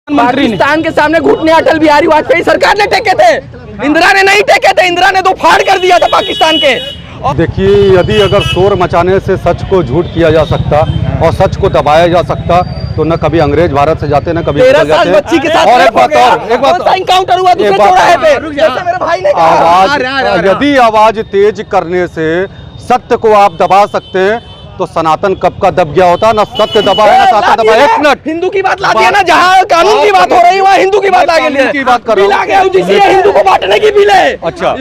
पाकिस्तान के सामने घुटने अटल बिहारी वाजपेयी सरकार ने टेके थे, इंदिरा ने नहीं टेके थे। इंदिरा ने तो फाड़ कर दिया था पाकिस्तान के। देखिए, यदि अगर शोर मचाने से सच को झूठ किया जा सकता और सच को दबाया जा सकता तो न कभी अंग्रेज भारत से जाते, न कभी 13 साल बच्ची के साथ। और एक बात इनकाउंटर हुआ दूसरे चौराहे पे, जैसे मेरे भाई ने कहा। यदि आवाज तेज करने से सत्य को आप दबा सकते हैं तो सनातन कब का दब गया होता, ना सत्य दबा है ना सनातन दबा। एक मिनट, हिंदू की बात लाती है ना, जहाँ कानून की बात हो रही है वहाँ हिंदू की बात आगे की बात कर रहा हूँ। हिंदू को बांटने की बिल है। अच्छा,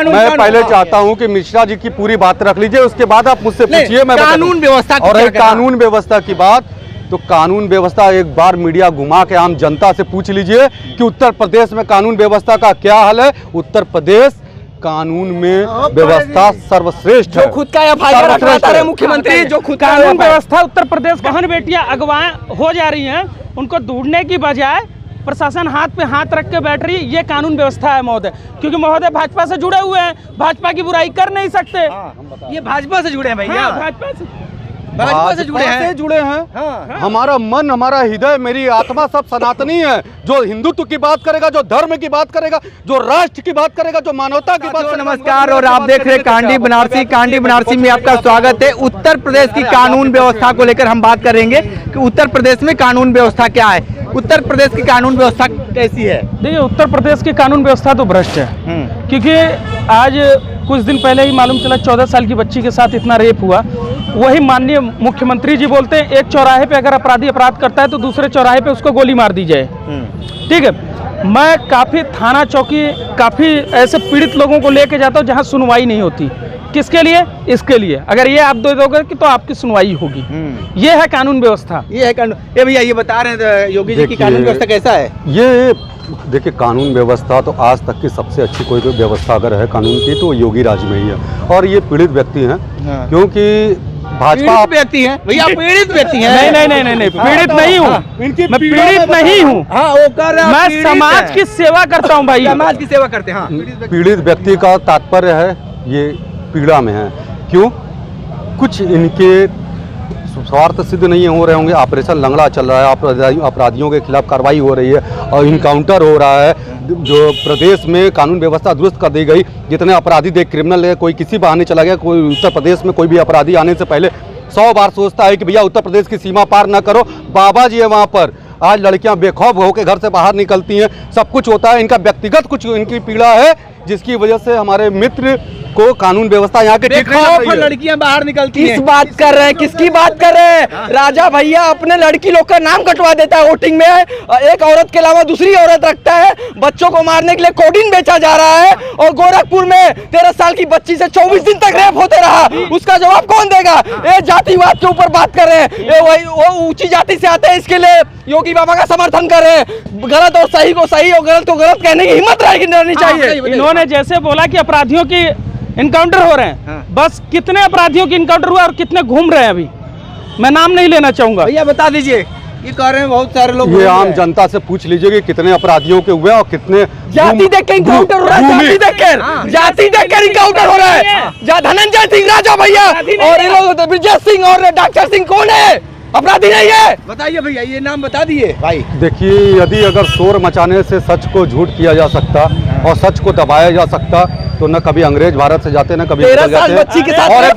मैं पहले चाहता हूँ कि मिश्रा जी की पूरी बात रख लीजिए, उसके बाद आप मुझसे पूछिए। मैं कानून व्यवस्था और एक कानून व्यवस्था की बात, तो कानून व्यवस्था एक बार मीडिया घुमा के आम जनता से पूछ लीजिए कि उत्तर प्रदेश में कानून व्यवस्था का क्या हाल है। उत्तर प्रदेश कानून में व्यवस्था सर्वश्रेष्ठ है। जो खुद का एफआईआर रखवाता है मुख्यमंत्री, जो खुद कानून व्यवस्था उत्तर प्रदेश बहन बेटियां अगवा हो जा रही हैं, उनको ढूंढने की बजाय प्रशासन हाथ पे हाथ रख के बैठ रही है। ये कानून व्यवस्था है महोदय, क्योंकि महोदय भाजपा से जुड़े हुए हैं, भाजपा की बुराई कर नहीं सकते। ये भाजपा से जुड़े हैं भैया, भाजपा से जुड़े हैं। हमारा मन, हमारा हृदय, मेरी आत्मा सब सनातनी है। जो हिंदुत्व की बात करेगा, जो धर्म की बात करेगा, जो राष्ट्र की बात करेगा, जो मानवता की बात करेगा। नमस्कार, और आप देख रहे हैं कांडी बनारसी। कांडी बनारसी में आपका स्वागत है। उत्तर प्रदेश की कानून व्यवस्था को लेकर हम बात करेंगे कि उत्तर प्रदेश में कानून व्यवस्था क्या है, उत्तर प्रदेश की कानून व्यवस्था कैसी है। देखिए, उत्तर प्रदेश की कानून व्यवस्था तो भ्रष्ट है, क्योंकि आज कुछ दिन पहले ही मालूम चला 14 साल की बच्ची के साथ इतना रेप हुआ। वही माननीय मुख्यमंत्री जी बोलते हैं एक चौराहे पे अगर अपराधी अपराध करता है तो दूसरे चौराहे पे उसको गोली मार दी जाए। ठीक है, मैं काफ़ी थाना चौकी, काफ़ी ऐसे पीड़ित लोगों को लेके जाता हूँ जहाँ सुनवाई नहीं होती। किसके लिए? इसके लिए। अगर ये आप दे दोगे कि तो आपकी सुनवाई होगी। ये है कानून व्यवस्था, ये है कानून। ये भैया ये बता रहे हैं योगी जी की कानून व्यवस्था कैसा है। ये देखिए, कानून व्यवस्था तो आज तक की सबसे अच्छी कोई भी व्यवस्था अगर है कानून की तो योगी राज में ही है। और ये पीड़ित व्यक्ति हैं, क्योंकि भाजपा व्यक्ति हैं भैया, पीड़ित व्यक्ति हैं। नहीं, पीड़ित नहीं हूँ मैं, पीड़ित नहीं हूँ। मैं समाज की सेवा करता हूँ भाई, समाज की सेवा करते हैं। पीड़ित व्यक्ति का तात्पर्य है ये पीड़ा में है। क्यों? कुछ इनके स्वार्थ सिद्ध नहीं हो रहे होंगे। ऑपरेशन लंगड़ा चल रहा है, अपराधियों के खिलाफ कार्रवाई हो रही है और इनकाउंटर हो रहा है। जो प्रदेश में कानून व्यवस्था दुरुस्त कर दी गई, जितने अपराधी देख क्रिमिनल है, कोई किसी बहाने चला गया, कोई उत्तर प्रदेश में कोई भी अपराधी आने से पहले 100 बार सोचता है कि भैया उत्तर प्रदेश की सीमा पार ना करो। बाबा जी है वहाँ पर। आज लड़कियां बेखौफ होकर घर से बाहर निकलती हैं, सब कुछ होता है। इनका व्यक्तिगत कुछ इनकी पीड़ा है, जिसकी वजह से हमारे मित्र को कानून व्यवस्था यहाँ के लड़कियां बाहर निकलती हैं। किस बात कर रहे हैं, किसकी बात कर रहे हैं? राजा भैया अपने लड़की लोग का नाम कटवा देता है वोटिंग में। एक औरत के अलावा दूसरी औरत रखता है। बच्चों को मारने के लिए कोडीन बेचा जा रहा है। और गोरखपुर में 13 साल की बच्ची से 24 दिन तक रेप होते रहा। उसका जवाब कौन देगा? ये जातिवाद के ऊपर बात कर रहे हैं। वो ऊंची जाति से आते हैं, इसके लिए योगी बाबा का समर्थन कर रहे हैं। गलत और सही को सही और गलत को गलत कहने की हिम्मत रहनी चाहिए। इन्होंने जैसे बोला कि अपराधियों की इनकाउंटर हो रहे हैं, बस कितने अपराधियों की इनकाउंटर हुआ और कितने घूम रहे हैं अभी, मैं नाम नहीं लेना चाहूंगा। भैया बता दीजिए, ये कह रहे हैं बहुत सारे लोग। ये आम जनता से पूछ लीजिए कि कितने अपराधियों के हुए और कितने जाति देख के इनकाउंटर हो रहा है। जाति देख कर इनकाउंटर हो रहा है। धनंजय सिंह, राजा भैया और ये लोग ब्रजेश सिंह और डॉक्टर सिंह कौन है? अपराधी नहीं है। बताइए भैया, ये नाम बता दिए भाई। देखिए, यदि अगर शोर मचाने से सच को झूठ किया जा सकता और सच को दबाया जा सकता तो न कभी अंग्रेज भारत से जाते, न कभी 13 साल बच्ची के साथ। और एक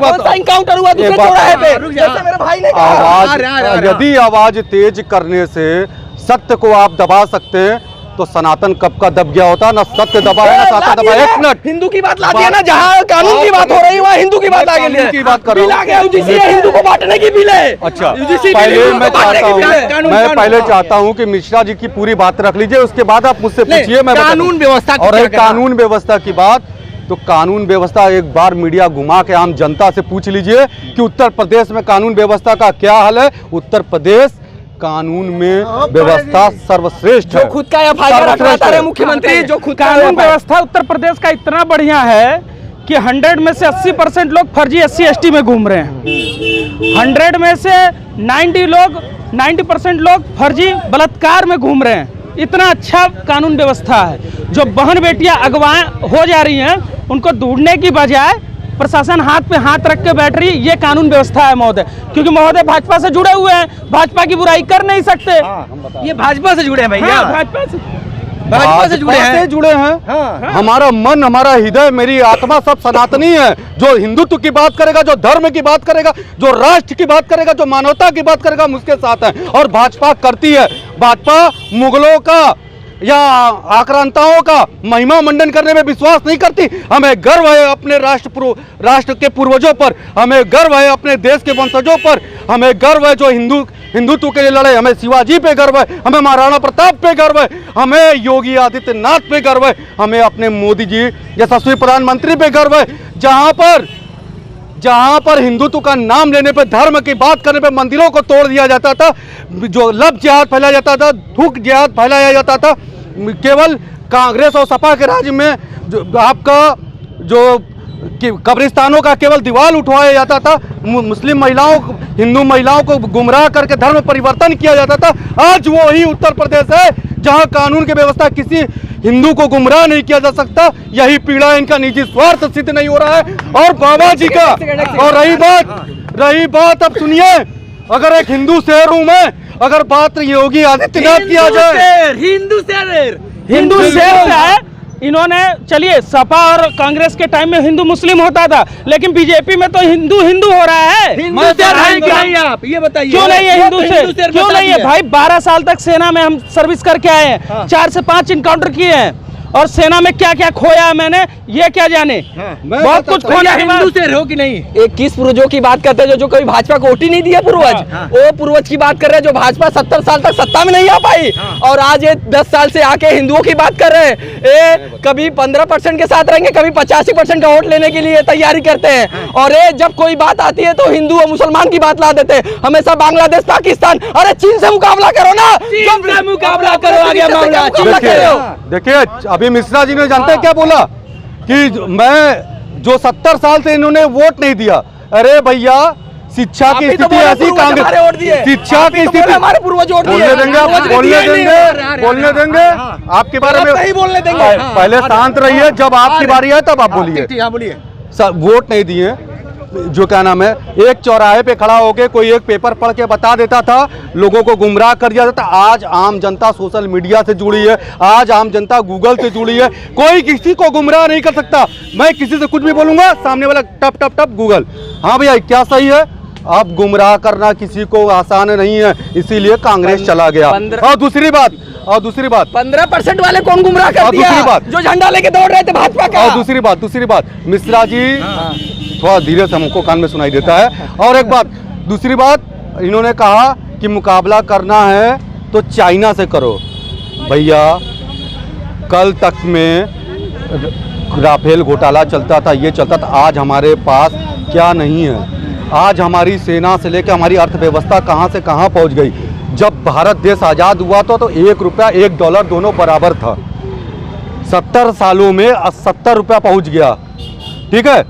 बात इनकाउंटर हुआ दूसरे चौराहे पे, जैसे मेरे भाई ने कहा। यदि आवाज तेज करने से सत्य को आप दबा सकते हैं तो सनातन कब का दब गया होता, ना सत्य दबा है ना सनातन दबा। एक मिनट, हिंदू की बात लाती है ना, जहाँ कानून की बात हो रही है वहाँ हिंदू की बात आगे की बात कर रहा हूँ। हिंदू को बांटने की बिल है। अच्छा, मैं पहले चाहता हूँ कि मिश्रा जी की पूरी बात रख लीजिए, उसके बाद आप मुझसे पूछिए। मैं कानून व्यवस्था और एक कानून व्यवस्था की बात, तो कानून व्यवस्था एक बार मीडिया घुमा के आम जनता से पूछ लीजिए कि उत्तर प्रदेश में कानून व्यवस्था का क्या हाल है। उत्तर प्रदेश कानून में व्यवस्था सर्वश्रेष्ठ है। जो खुद का एफआईआर रखवाता है मुख्यमंत्री, जो खुद कानून व्यवस्था उत्तर प्रदेश का इतना बढ़िया है कि 100 में से 80% लोग फर्जी SC ST में घूम रहे हैं। 100 में से 90% लोग फर्जी बलात्कार में घूम रहे हैं। इतना अच्छा कानून व्यवस्था है। जो बहन बेटियां अगवा हो जा रही हैं, उनको ढूंढने की बजाय प्रशासन हाथ पे हाथ रख के बैठ रही, ये कानून व्यवस्था है महोदय, क्योंकि महोदय भाजपा से जुड़े हुए हैं, भाजपा की बुराई कर नहीं सकते। ये भाजपा से जुड़े हैं भैया, हाँ, भाजपा से जुड़े हैं। हाँ। हमारा मन, हमारा हृदय, मेरी आत्मा सब सनातनी है। जो हिंदुत्व की बात करेगा, जो धर्म की बात करेगा, जो राष्ट्र की बात करेगा, जो मानवता की बात करेगा, हम उसके साथ हैं। और भाजपा करती है। भाजपा मुगलों का या आक्रांताओं का महिमा मंडन करने में विश्वास नहीं करती। हमें गर्व है अपने राष्ट्र के पूर्वजों पर, हमें गर्व है अपने देश के वंशजों पर, हमें गर्व है जो हिंदुत्व के लिए लड़े, हमें शिवाजी पे गर्व है, हमें महाराणा प्रताप पे गर्व है, हमें योगी आदित्यनाथ पे गर्व है, हमें अपने मोदी जी यशस्वी प्रधानमंत्री पे गर्व है। जहां पर हिंदुत्व का नाम लेने पे, धर्म की बात करने पे मंदिरों को तोड़ दिया जाता था, जो लव जिहाद फैलाया जाता था, थूक जिहाद फैलाया जाता था, केवल कांग्रेस और सपा के राज्य में जो आपका जो कब्रिस्तानों का केवल दीवार उठवाया जाता था, मुस्लिम महिलाओं, हिंदू महिलाओं को गुमराह करके धर्म परिवर्तन किया जाता था। आज वो ही उत्तर प्रदेश है जहां कानून की व्यवस्था किसी हिंदू को गुमराह नहीं किया जा सकता। यही पीड़ा, इनका निजी स्वार्थ सिद्ध नहीं हो रहा है। और बाबा जी का, और रही बात अब सुनिए, अगर एक हिंदू शहर हूं मैं, अगर बात योगी आदित्यनाथ की आ जाए, हिंदू शहर से है। इन्होंने, चलिए सपा और कांग्रेस के टाइम में हिंदू मुस्लिम होता था, लेकिन बीजेपी में तो हिंदू हो रहा है। आप ये बताइए, क्यों नहीं है हिंदू शहर? क्यों नहीं है भाई? 12 साल तक सेना में हम सर्विस करके आए हैं, 4 से 5 इनकाउंटर किए हैं, और सेना में क्या क्या खोया है मैंने, ये क्या जाने। बहुत कुछ खोया। हिंदू से हो कि नहीं? एक किस पूर्वजों की बात करते हैं जो कभी भाजपा को वोट ही नहीं दिया पूर्वज, वो पूर्वज की बात कर रहे हैं जो भाजपा 70 साल तक सत्ता में नहीं आ पाई, और आज ये 10 साल से आके हिंदुओं की बात कर रहे हैं। ये कभी 15% के साथ रहेंगे, कभी 85% का वोट लेने के लिए तैयारी करते हैं, और ये जब कोई बात आती है तो हिंदू और मुसलमान की बात ला देते हैं। हमेसा बांग्लादेश, पाकिस्तान, अरे चीन से मुकाबला करो ना, मुकाबला करो, आगे मामला देखिए अभी मिश्रा जी ने जानते हैं क्या बोला कि मैं जो 70 साल से इन्होंने वोट नहीं दिया। अरे भैया, शिक्षा की स्थिति ऐसी, कांग्रेस शिक्षा की स्थिति, हमारे पूर्वज वोट बोलने देंगे आप, बोलने देंगे आपके बारे में नहीं बोलने देंगे। पहले शांत रहिए, जब आपकी बारी है तब आप बोलिए। वोट नहीं दिए, जो क्या नाम है, एक चौराहे पे खड़ा होके कोई एक पेपर पढ़ के बता देता था, लोगों को गुमराह कर दिया जाता। आज आम जनता सोशल मीडिया से जुड़ी है, आज आम जनता गूगल से जुड़ी है, कोई किसी को गुमराह नहीं कर सकता। मैं किसी से कुछ भी बोलूंगा, सामने वाला टप टप टप गूगल, हाँ भैया क्या सही है। अब गुमराह करना किसी को आसान नहीं है, इसीलिए कांग्रेस चला गया। और दूसरी बात 15% वाले कौन गुमराह कर दिया? दूसरी बात, जो झंडा लेके दौड़ रहे थे भाजपा का। और दूसरी बात मिश्रा जी थोड़ा धीरे से हमको कान में सुनाई देता है। और एक बात, दूसरी बात, इन्होंने कहा कि मुकाबला करना है तो चाइना से करो। भैया, कल तक में राफेल घोटाला चलता था, ये चलता था, आज हमारे पास क्या नहीं है। आज हमारी सेना से लेकर हमारी अर्थव्यवस्था कहाँ से कहाँ पहुँच गई। जब भारत देश आज़ाद हुआ तो 1 रुपया 1 डॉलर दोनों बराबर था। 70 सालों में 70 रुपया पहुँच गया। ठीक है,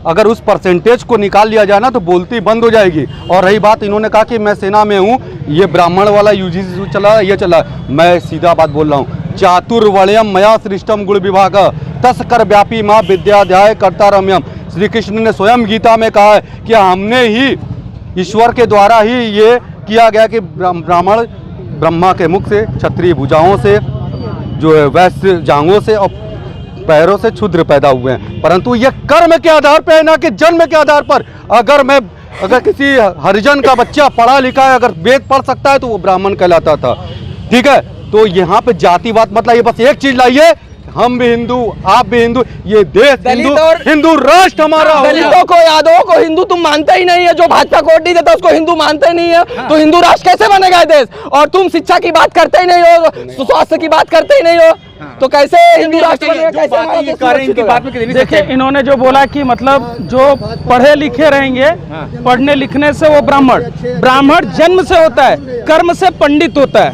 अगर उस परसेंटेज को निकाल लिया जाए ना तो बोलती बंद हो जाएगी। और रही बात, इन्होंने कहा कि मैं सेना में हूँ, ये ब्राह्मण वाला यूजीसी चला, ये चला। मैं सीधा बात बोल रहा हूँ, चातुर्वर्ण्यम मया सृष्टम गुण विभाग तस्कर व्यापी माँ विद्याध्याय करता रम्यम। श्री कृष्ण ने स्वयं गीता में कहा है कि हमने ही, ईश्वर के द्वारा ही ये किया गया कि ब्राह्मण ब्रह्मा के मुख से, क्षत्रिय भुजाओं से, जो है वैश्य जांघों से, और पैरों से क्षुद्र पैदा हुए हैं। परंतु ये कर्म के आधार पर है, ना कि जन्म के आधार पर। अगर किसी हरिजन का बच्चा पढ़ा लिखा है, अगर वेद पढ़ सकता है तो वो ब्राह्मण कहलाता था। ठीक है, तो यहाँ पे जातिवाद मत लाइए, बस एक चीज लाइए, हम भी हिंदू, आप भी हिंदू, ये देश हिंदू राष्ट्र हमारा। दलितों को, यादवों को हिंदू तुम मानते ही नहीं है, जो भाजपा को वोट नहीं देता उसको हिंदू मानते ही नहीं है। तो हिंदू राष्ट्र कैसे बनेगा देश? और तुम शिक्षा की बात करते ही नहीं हो, स्वास्थ्य की बात करते ही नहीं हो, तो कैसे हिंदू राष्ट्र बनेगा? कैसे? देखिए, इन्होंने जो बोला कि मतलब जो पढ़े लिखे रहेंगे, पढ़ने लिखने से वो ब्राह्मण जन्म से होता है, कर्म से पंडित होता है।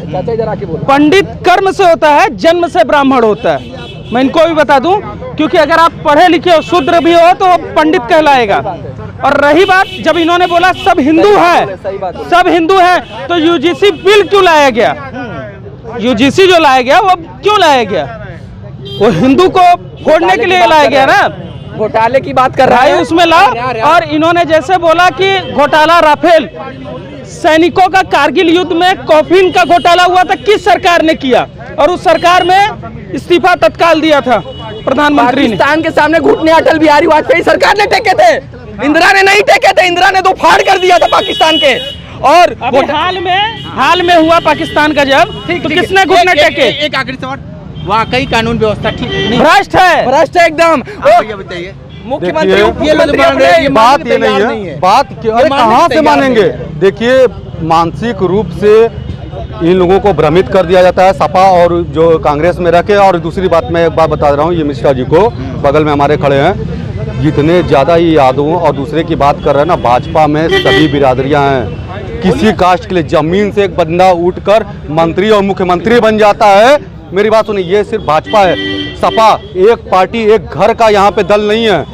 पंडित कर्म से होता है, जन्म से ब्राह्मण होता है। मैं इनको भी बता दूं, क्योंकि अगर आप पढ़े लिखे हो, शूद्र भी हो, तो पंडित कहलाएगा। और रही बात, जब इन्होंने बोला सब हिंदू है, तो यूजीसी बिल क्यों लाया गया? यूजीसी जो लाया गया वो क्यों लाया गया? वो हिंदू को फोड़ने के लिए लाया गया ना। घोटाले की बात कर रहा भाई है उसमें ला। और इन्होंने जैसे बोला कि घोटाला राफेल, सैनिकों का कारगिल युद्ध में कॉफिन का घोटाला हुआ था, किस सरकार ने किया? और उस सरकार में इस्तीफा तत्काल दिया था प्रधानमंत्री ने। पाकिस्तान के सामने घुटने अटल बिहारी वाजपेयी सरकार ने टेके थे, इंदिरा ने नहीं टेके थे। इंदिरा ने तो फाड़ कर दिया था पाकिस्तान के। और हाल में हुआ पाकिस्तान का जब, तो किसने घुटने टेके? एक आखिरी सवाल, वाकई कानून व्यवस्था ठीक नहीं? भ्रष्ट है एकदम। भैया बताइए। मुख्यमंत्री देखिए, मुख्यमंत्री बात ये नहीं है, बात अरे कहाँ से मानेंगे? देखिए, मानसिक रूप से इन लोगों को भ्रमित कर दिया जाता है सपा और जो कांग्रेस में रखे। और दूसरी बात मैं एक बात बता रहा हूँ, ये मिश्रा जी को बगल में हमारे खड़े हैं, जितने ज़्यादा ही यादवों और दूसरे की बात कर रहे हैं ना, भाजपा में सभी बिरादरियाँ हैं। किसी कास्ट के लिए जमीन से एक बंदा उठकर मंत्री और मुख्यमंत्री बन जाता है। मेरी बात सुनिए, ये सिर्फ भाजपा है, सपा एक पार्टी एक घर का यहाँ पे दल नहीं है।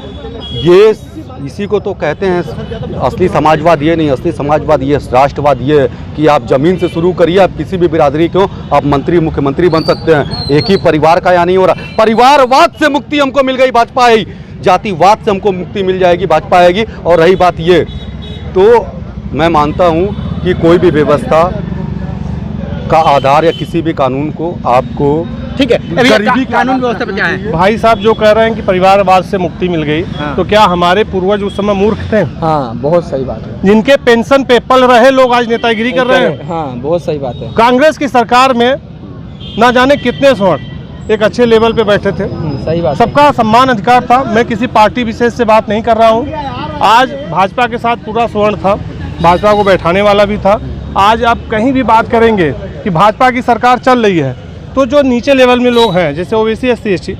ये इसी को तो कहते हैं असली समाजवाद। ये नहीं, असली समाजवाद ये राष्ट्रवाद ये है कि आप जमीन से शुरू करिए, आप किसी भी बिरादरी को आप मंत्री मुख्यमंत्री बन सकते हैं। एक ही परिवार का यहाँ नहीं हो रहा। परिवारवाद से मुक्ति हमको मिल गई, भाजपा आई। जातिवाद से हमको मुक्ति मिल जाएगी, भाजपा आएगी। और रही बात ये, तो मैं मानता हूँ कि कोई भी व्यवस्था का आधार या किसी भी कानून को आपको ठीक है, अभी कानून व्यवस्था पे क्या है? भाई साहब जो कह रहे हैं कि परिवारवाद से मुक्ति मिल गई, तो क्या हमारे पूर्वज उस समय मूर्ख थे? हाँ, बहुत सही बात है। जिनके पेंशन पे पल रहे लोग आज नेतागिरी कर रहे हैं। हाँ, बहुत सही बात है। कांग्रेस की सरकार में ना जाने कितने स्वर्ण एक अच्छे लेवल पे बैठे थे। सही बात। सबका सम्मान अधिकार था। मैं किसी पार्टी विशेष से बात नहीं कर रहा हूँ। आज भाजपा के साथ पूरा स्वर्ण था, भाजपा को बैठाने वाला भी था। आज आप कहीं भी बात करेंगे कि भाजपा की सरकार चल रही है, तो जो नीचे लेवल में लोग हैं जैसे ओबीसी SC ST,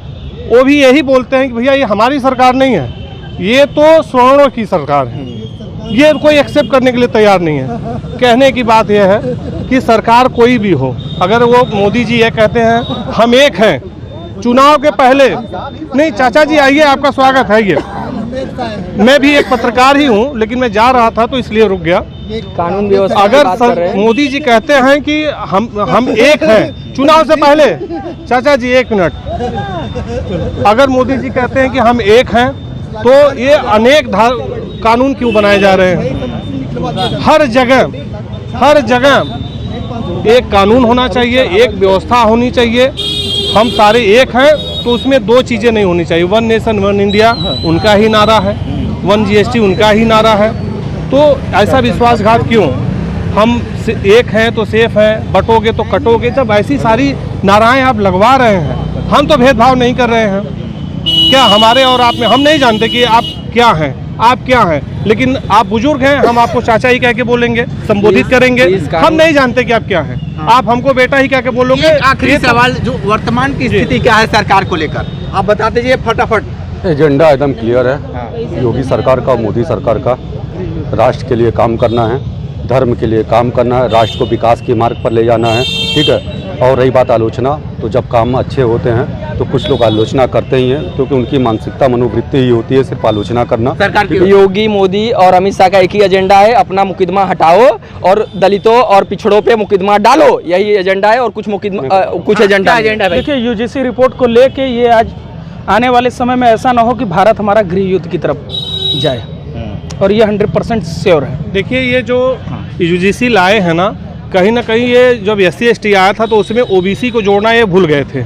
वो भी यही बोलते हैं कि भैया ये हमारी सरकार नहीं है, ये तो स्वर्णों की सरकार है। ये कोई एक्सेप्ट करने के लिए तैयार नहीं है। कहने की बात यह है कि सरकार कोई भी हो, अगर वो मोदी जी ये कहते हैं हम एक हैं, चुनाव के पहले नहीं, चाचा जी आइए, आपका स्वागत है। ये मैं भी एक पत्रकार ही हूँ, लेकिन मैं जा रहा था तो इसलिए रुक गया। कानून व्यवस्था अगर मोदी जी कहते हैं कि हम एक हैं चुनाव से पहले, चाचा जी एक मिनट, अगर मोदी जी कहते हैं कि हम एक हैं, तो ये अनेक कानून क्यों बनाए जा रहे हैं? हर जगह एक कानून होना चाहिए, एक व्यवस्था होनी चाहिए। हम सारे एक हैं, तो उसमें दो चीज़ें नहीं होनी चाहिए। वन नेशन वन इंडिया उनका ही नारा है, वन GST उनका ही नारा है। तो ऐसा विश्वासघात क्यों? हम एक हैं तो सेफ हैं, बटोगे तो कटोगे, जब ऐसी सारी नाराएं आप लगवा रहे हैं। हम तो भेदभाव नहीं कर रहे हैं। क्या हमारे और आप में, हम नहीं जानते कि आप क्या हैं, आप क्या हैं, लेकिन आप बुजुर्ग हैं, हम आपको चाचा ही कह के बोलेंगे, संबोधित करेंगे। हम नहीं जानते कि आप क्या हैं, आप हमको बेटा ही कह के बोलोगे। आखिरी सवाल, जो वर्तमान की स्थिति क्या है सरकार को लेकर, आप बता दीजिए फटाफट। एजेंडा एकदम क्लियर है योगी सरकार का, मोदी सरकार का। राष्ट्र के लिए काम करना है, धर्म के लिए काम करना है, राष्ट्र को विकास के मार्ग पर ले जाना है, ठीक है। और रही बात आलोचना, तो जब काम अच्छे होते हैं तो कुछ लोग आलोचना करते ही हैं, क्योंकि उनकी मानसिकता मनोवृत्ति ही होती है सिर्फ आलोचना करना। सरकार की योगी मोदी और अमित शाह का एक ही एजेंडा है, अपना मुकदमा हटाओ और दलितों और पिछड़ों पे मुकदमा डालो, यही एजेंडा है। और कुछ एजेंडा है। देखिए, UGC रिपोर्ट को लेके ये आज आने वाले समय में ऐसा ना हो कि भारत हमारा गृह युद्ध की तरफ जाए, और ये 100% श्योर है। देखिए, ये जो UGC लाए हैं ना कहीं ये जब SC ST आया था तो उसमें OBC को जोड़ना ये भूल गए थे।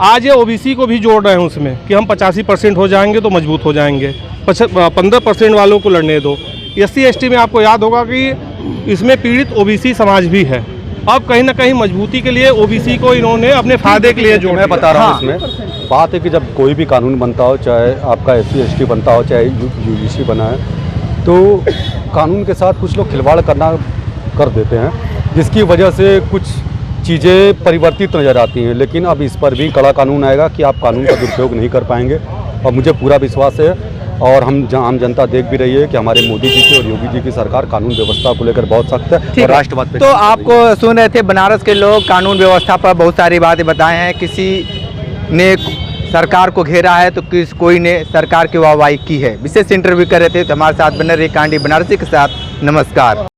आज ये OBC को भी जोड़ रहे हैं उसमें कि हम 85% हो जाएंगे तो मजबूत हो जाएंगे, 15% वालों को लड़ने दो। SC ST में आपको याद होगा कि इसमें पीड़ित OBC समाज भी है। अब कहीं ना कहीं मजबूती के लिए OBC को इन्होंने अपने फायदे के लिए जोड़ा। मैं बता रहा हूँ इसमें बात है कि जब कोई भी कानून बनता हो, चाहे आपका SC ST बनता हो, चाहे UGC बना है, तो कानून के साथ कुछ लोग खिलवाड़ कर देते हैं, जिसकी वजह से कुछ चीज़ें परिवर्तित नज़र आती हैं। लेकिन अब इस पर भी कड़ा कानून आएगा कि आप कानून का दुरुपयोग नहीं कर पाएंगे। और मुझे पूरा विश्वास है, और आम जनता देख भी रही है कि हमारे मोदी जी की और योगी जी की सरकार कानून व्यवस्था को लेकर बहुत सख्त है और राष्ट्रवाद पे। तो आपको सुन रहे थे बनारस के लोग कानून व्यवस्था पर बहुत सारी बातें बताए हैं। किसी ने सरकार को घेरा है तो कोई ने सरकार की वाहवाही की है। विशेष इंटरव्यू कर रहे थे, तो हमारे साथ बने रही कांडी बनारसी के साथ। नमस्कार।